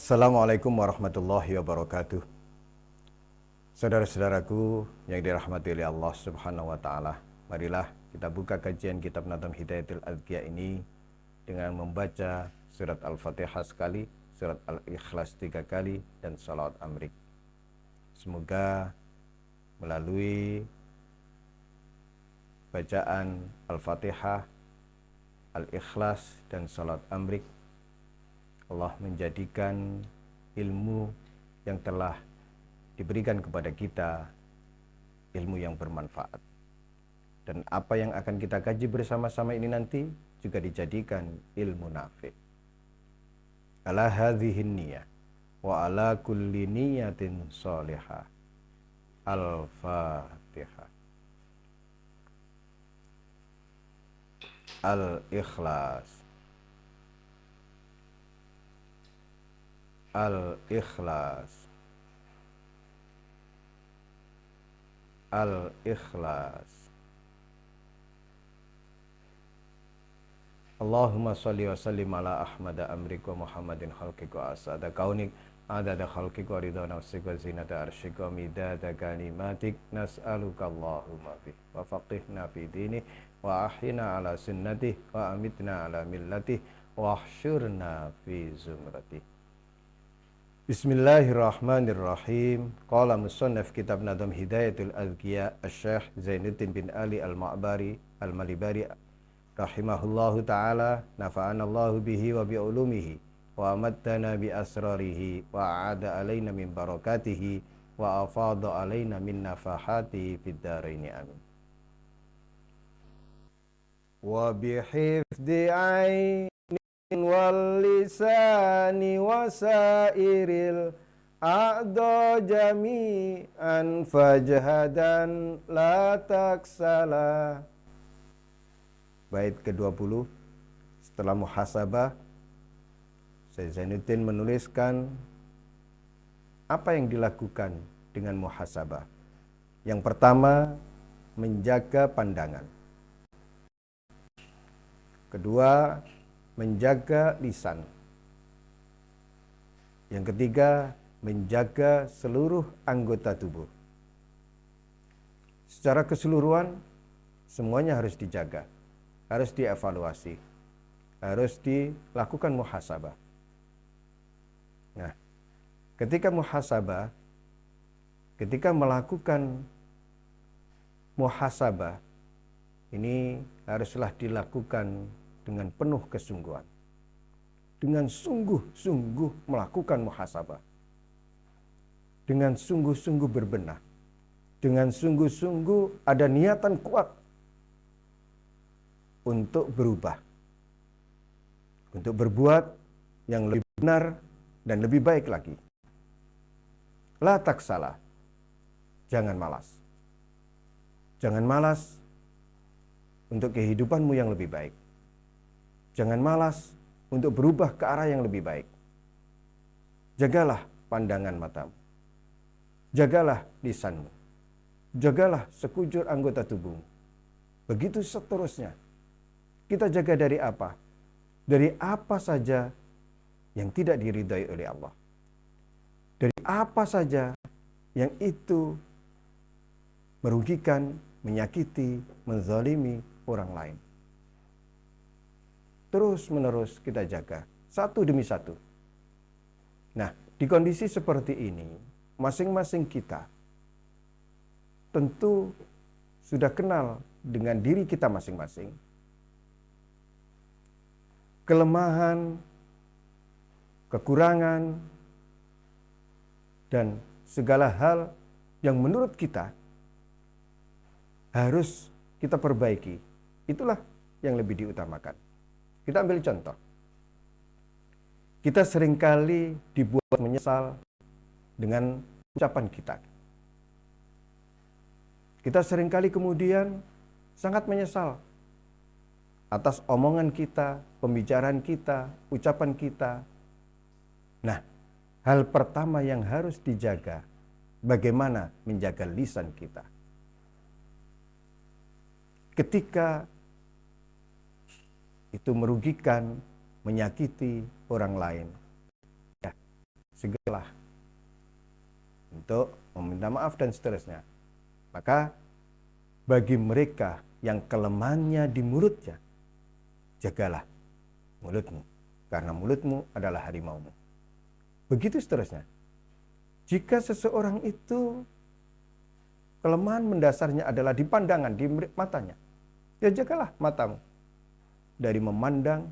Assalamualaikum warahmatullahi wabarakatuh. Saudara-saudaraku yang dirahmati oleh Allah Subhanahu wa taala, marilah kita buka kajian kitab Nadam Hidayatul Adhkiya ini dengan membaca surat Al-Fatihah sekali, surat Al-Ikhlas 3 kali, dan salawat amrik. Semoga melalui bacaan Al-Fatihah, Al-Ikhlas, dan salawat amrik, Allah menjadikan ilmu yang telah diberikan kepada kita ilmu yang bermanfaat. Dan apa yang akan kita kaji bersama-sama ini nanti juga dijadikan ilmu nafi'. Ala hadhihin niyah wa ala kulli niyatin sholihah. Al-Fatihah. Al-Ikhlas. Al-Ikhlas. Al-Ikhlas. Allahumma salli wa sallim ala Ahmad amrik wa Muhammadin khalqik wa asada kaunik adada khalqik wa ridha nafsik wa zinata arsyik wa midada kalimatik nas'aluka Allahumma bih wa faqihna fi dinih wa ahyina ala sunnatih wa amitna ala millatih wa ahsyurna fi zumratih. Bismillahirrahmanirrahim. Qala musannaf kitab Nadam Hidayatul Adhkiya Asy-Syaikh Zainuddin bin Ali Al-Ma'bari Al-Malibari rahimahullahu ta'ala, nafa'anallahu bihi wa bi'ulumihi wa amattana bi asrarihi wa a'ada alaina min barakatihi wa afada alaina min nafahatihi fid dharaini amin. Wa bihifdi ainin wal lisani wasairil a'da jami'an fajhadan la taksala. Bait ke-20. Setelah muhasabah, Syekh Zainuddin menuliskan apa yang dilakukan dengan muhasabah. Yang pertama, menjaga pandangan. Kedua, menjaga lisan. Yang ketiga, menjaga seluruh anggota tubuh. Secara keseluruhan, semuanya harus dijaga, harus dievaluasi, harus dilakukan muhasabah. Nah, ketika muhasabah, ketika melakukan muhasabah, ini haruslah dilakukan dengan penuh kesungguhan. Dengan sungguh-sungguh melakukan muhasabah. Dengan sungguh-sungguh berbenah. Dengan sungguh-sungguh ada niatan kuat untuk berubah, untuk berbuat yang lebih benar dan lebih baik lagi. La taksala, jangan malas. Jangan malas untuk kehidupanmu yang lebih baik. Jangan malas untuk berubah ke arah yang lebih baik. Jagalah pandangan matamu. Jagalah lisanmu. Jagalah sekujur anggota tubuhmu. Begitu seterusnya. Kita jaga dari apa? Dari apa saja yang tidak diridhai oleh Allah. Dari apa saja yang itu merugikan, menyakiti, menzalimi orang lain. Terus menerus kita jaga, satu demi satu. Nah, di kondisi seperti ini, masing-masing kita tentu sudah kenal dengan diri kita masing-masing. Kelemahan, kekurangan, dan segala hal yang menurut kita harus kita perbaiki. Itulah yang lebih diutamakan. Kita ambil contoh. Kita seringkali dibuat menyesal dengan ucapan kita. Kita seringkali kemudian sangat menyesal atas omongan kita, pembicaraan kita, ucapan kita. Nah, hal pertama yang harus dijaga, bagaimana menjaga lisan kita. Ketika itu merugikan, menyakiti orang lain, ya, segeralah untuk meminta maaf dan seterusnya. Maka bagi mereka yang kelemahannya di mulutnya, jagalah mulutmu, karena mulutmu adalah harimaumu. Begitu seterusnya. Jika seseorang itu kelemahan mendasarnya adalah di pandangan, di matanya, ya jagalah matamu dari memandang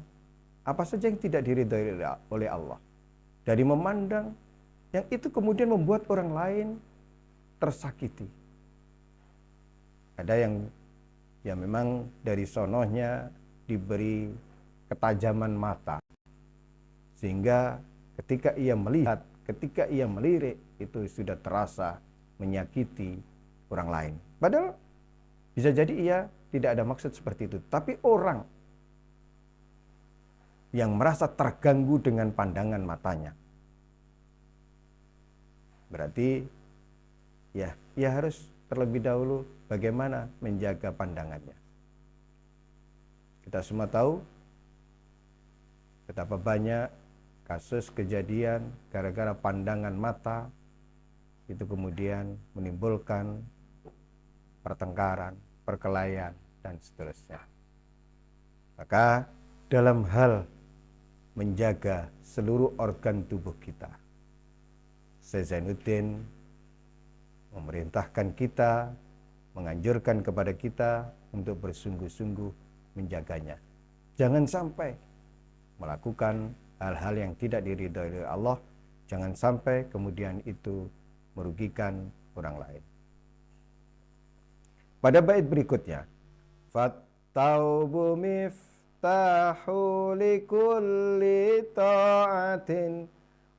apa saja yang tidak diridhoi oleh Allah. Dari memandang yang itu kemudian membuat orang lain tersakiti. Ada yang memang dari sonohnya diberi ketajaman mata, sehingga ketika ia melihat, ketika ia melirik, itu sudah terasa menyakiti orang lain. Padahal bisa jadi ia tidak ada maksud seperti itu. Tapi orang yang merasa terganggu dengan pandangan matanya, berarti ya ia harus terlebih dahulu bagaimana menjaga pandangannya. Kita semua tahu betapa banyak kasus kejadian gara-gara pandangan mata itu kemudian menimbulkan pertengkaran, perkelahian, dan seterusnya. Maka dalam hal menjaga seluruh organ tubuh kita, Syekh Zainuddin memerintahkan kita, menganjurkan kepada kita untuk bersungguh-sungguh menjaganya. Jangan sampai melakukan hal-hal yang tidak diridhoi oleh Allah, jangan sampai kemudian itu merugikan orang lain. Pada bait berikutnya, fattaubu miftahu likulli ta'atin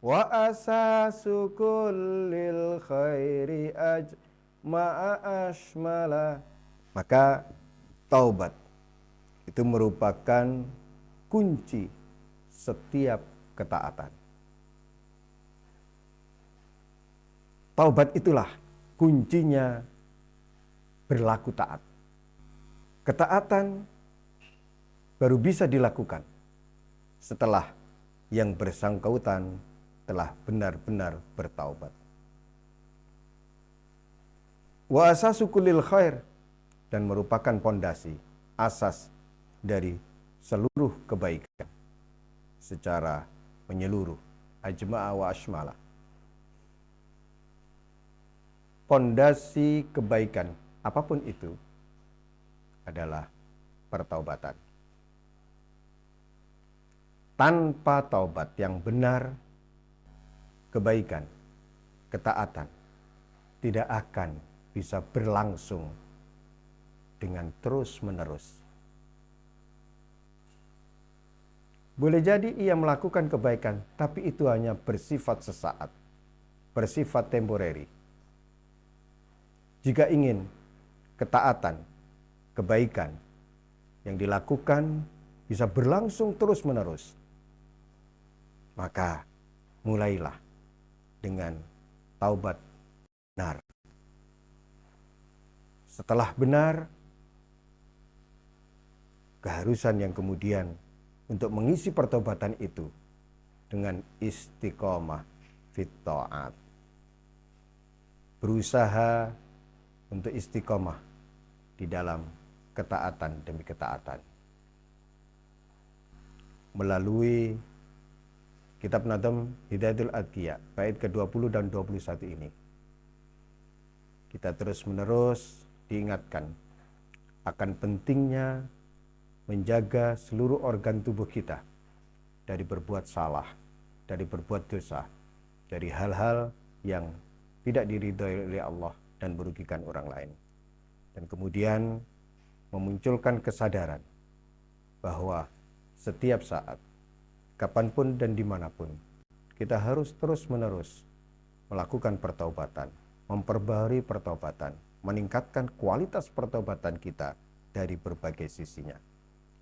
wa asasu kullil khairi ajma'a ashmala. Maka taubat itu merupakan kunci setiap ketaatan. Taubat itulah kuncinya berlaku taat. Ketaatan baru bisa dilakukan setelah yang bersangkutan telah benar-benar bertaubat. Wa asasu kullil khair, dan merupakan pondasi, asas dari seluruh kebaikan secara menyeluruh, ajma'a wa ashmala. Pondasi kebaikan apapun itu adalah pertaubatan. Tanpa taubat yang benar, kebaikan, ketaatan tidak akan bisa berlangsung dengan terus-menerus. Boleh jadi ia melakukan kebaikan, tapi itu hanya bersifat sesaat, bersifat temporeri. Jika ingin ketaatan, kebaikan yang dilakukan bisa berlangsung terus-menerus, maka mulailah dengan taubat benar. Setelah benar, keharusan yang kemudian untuk mengisi pertobatan itu dengan istiqomah fit ta'at. Berusaha untuk istiqomah di dalam ketaatan demi ketaatan. Melalui kitab Nadam Hidayatul Adqiya, bait ke-20 dan 21 ini, kita terus-menerus diingatkan akan pentingnya menjaga seluruh organ tubuh kita dari berbuat salah, dari berbuat dosa, dari hal-hal yang tidak diridhoi oleh Allah dan merugikan orang lain. Dan kemudian memunculkan kesadaran bahwa setiap saat, kapanpun dan dimanapun, kita harus terus-menerus melakukan pertaubatan, memperbaharui pertaubatan, meningkatkan kualitas pertaubatan kita dari berbagai sisinya.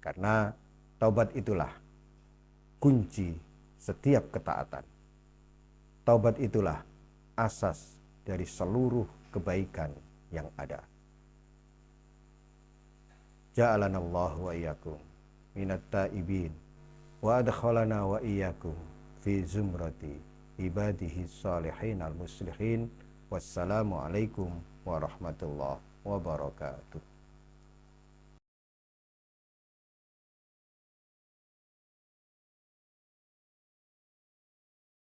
Karena taubat itulah kunci setiap ketaatan. Taubat itulah asas dari seluruh kebaikan yang ada. Ja'alanallahu wa iyyakum minat taibin wa adkhalana wa iyyakum fi zumrati ibadihi salihin al-muslihin. Wassalamualaikum warahmatullahi wabarakatuh.